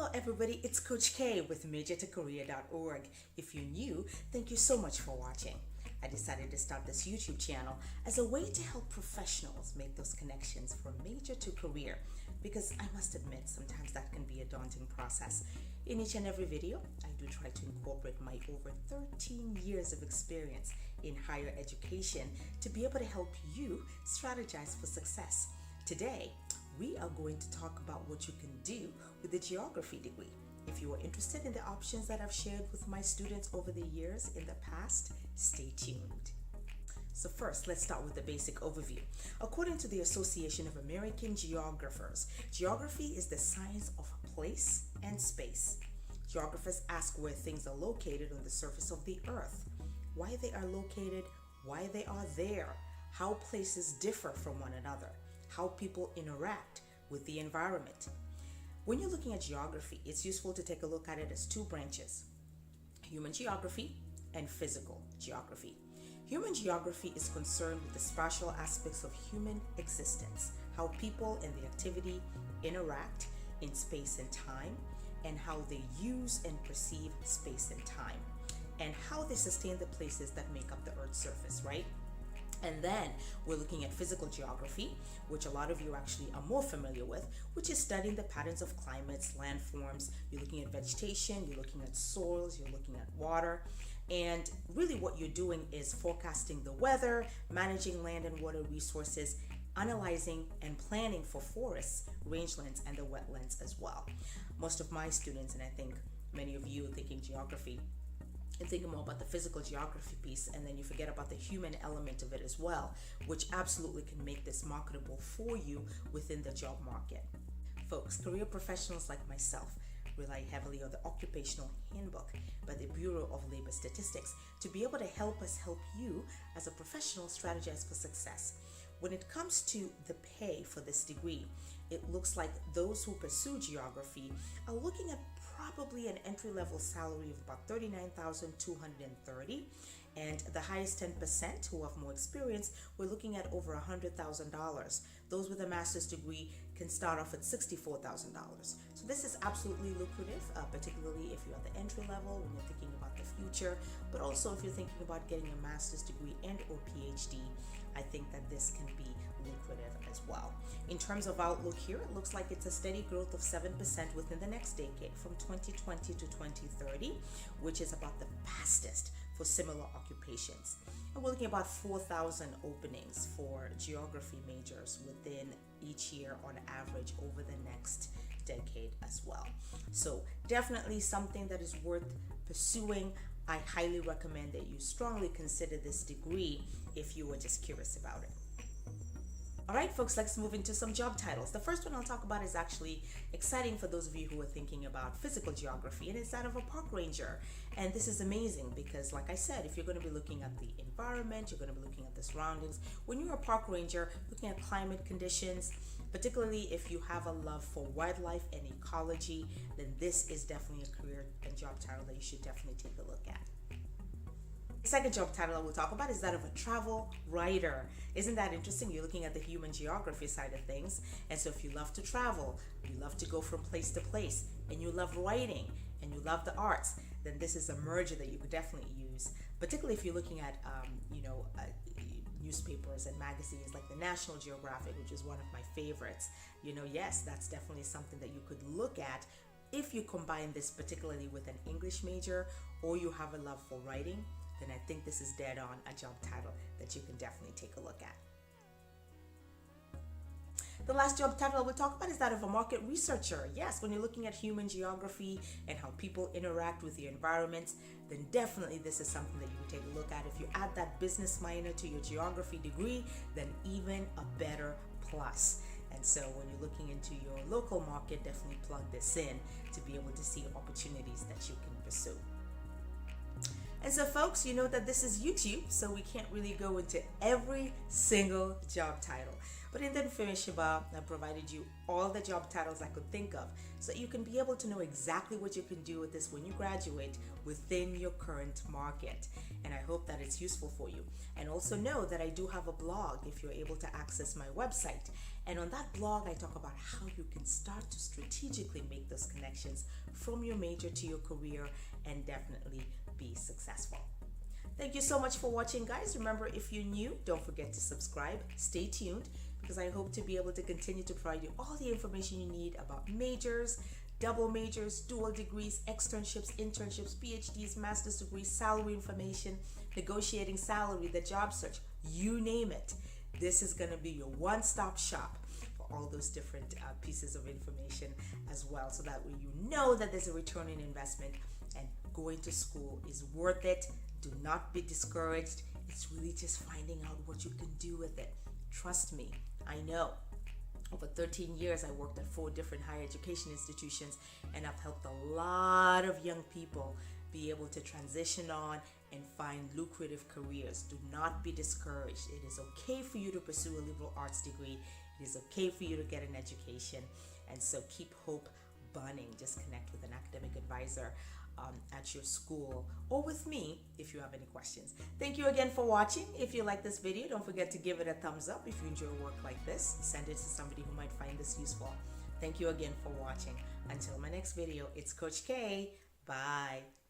Hello everybody, it's Coach K with majortocareer.org. If you're new, thank you so much for watching. I decided to start this YouTube channel as a way to help professionals make those connections from major to career, because I must admit sometimes that can be a daunting process. In each and every video, I do try to incorporate my over 13 years of experience in higher education to be able to help you strategize for success. Today, we are going to talk about what you can do with a geography degree. If you are interested in the options that I've shared with my students over the years in the past, stay tuned. So first, let's start with the basic overview. According to the Association of American Geographers, geography is the science of place and space. Geographers ask where things are located on the surface of the earth, why they are located, why they are there, how places differ from one another, how people interact with the environment. When you're looking at geography, it's useful to take a look at it as two branches: human geography and physical geography. Human geography is concerned with the spatial aspects of human existence, how people and the activity interact in space and time, and how they use and perceive space and time, and how they sustain the places that make up the Earth's surface, right? And then we're looking at physical geography, which a lot of you actually are more familiar with, which is studying the patterns of climates, landforms. You're looking at vegetation, you're looking at soils, you're looking at water. And really what you're doing is forecasting the weather, managing land and water resources, analyzing and planning for forests, rangelands, and the wetlands as well. Most of my students, and I think many of you thinking geography, and thinking more about the physical geography piece, and then you forget about the human element of it as well, which absolutely can make this marketable for you within the job market. Folks, career professionals like myself rely heavily on the Occupational Handbook by the Bureau of Labor Statistics to be able to help us help you as a professional strategize for success. When it comes to the pay for this degree, it looks like those who pursue geography are looking at probably an entry-level salary of about $39,230, and the highest 10% who have more experience, we're looking at over $100,000. Those with a master's degree can start off at $64,000. So this is absolutely lucrative, particularly if you're at the entry level, when you're thinking about the future, but also if you're thinking about getting a master's degree and or PhD, I think that this can be lucrative as well. In terms of outlook here, it looks like it's a steady growth of 7% within the next decade from 2020 to 2030, which is about the fastest for similar occupations. And we're looking at about 4,000 openings for geography majors within each year on average over the next decade as well. So definitely something that is worth pursuing. I highly recommend that you strongly consider this degree if you were just curious about it. All right, folks, let's move into some job titles. The first one I'll talk about is actually exciting for those of you who are thinking about physical geography, and it's that of a park ranger. And this is amazing because, like I said, if you're going to be looking at the environment, you're going to be looking at the surroundings. When you're a park ranger, looking at climate conditions, particularly if you have a love for wildlife and ecology, then this is definitely a career and job title that you should definitely take a look at. The second job title I will talk about is that of a travel writer. Isn't that interesting? You're looking at the human geography side of things. And so if you love to travel, you love to go from place to place, and you love writing, and you love the arts, then this is a merger that you could definitely use, particularly if you're looking at, newspapers and magazines like the National Geographic, which is one of my favorites. Yes, that's definitely something that you could look at if you combine this particularly with an English major, or you have a love for writing. Then I think this is dead on a job title that you can definitely take a look at. The last job title I will talk about is that of a market researcher. Yes, when you're looking at human geography and how people interact with the environment, then definitely this is something that you would take a look at. If you add that business minor to your geography degree, then even a better plus. And so when you're looking into your local market, definitely plug this in to be able to see opportunities that you can pursue. And so folks, you know that this is YouTube, so we can't really go into every single job title. But in the information bar, I provided you all the job titles I could think of so you can be able to know exactly what you can do with this when you graduate within your current market. And I hope that it's useful for you. And also know that I do have a blog if you're able to access my website. And on that blog, I talk about how you can start to strategically make those connections from your major to your career and definitely be successful. Thank you so much for watching, guys. Remember, if you're new, don't forget to subscribe. Stay tuned because I hope to be able to continue to provide you all the information you need about majors, double majors, dual degrees, externships, internships, PhDs, master's degrees, salary information, negotiating salary, the job search, you name it. This is going to be your one-stop shop for all those different pieces of information as well, so that way you know that there's a return in investment and going to school is worth it. Do not be discouraged. It's really just finding out what you can do with it. Trust me, I know. Over 13 years, I worked at 4 different higher education institutions, and I've helped a lot of young people be able to transition on and find lucrative careers. Do not be discouraged. It is okay for you to pursue a liberal arts degree. It is okay for you to get an education. And so keep hope burning. Just connect with an academic advisor at your school or with me if you have any questions. Thank you again for watching. If you like this video, don't forget to give it a thumbs up. If you enjoy work like this, send it to somebody who might find this useful. Thank you again for watching. Until my next video, it's Coach K. Bye.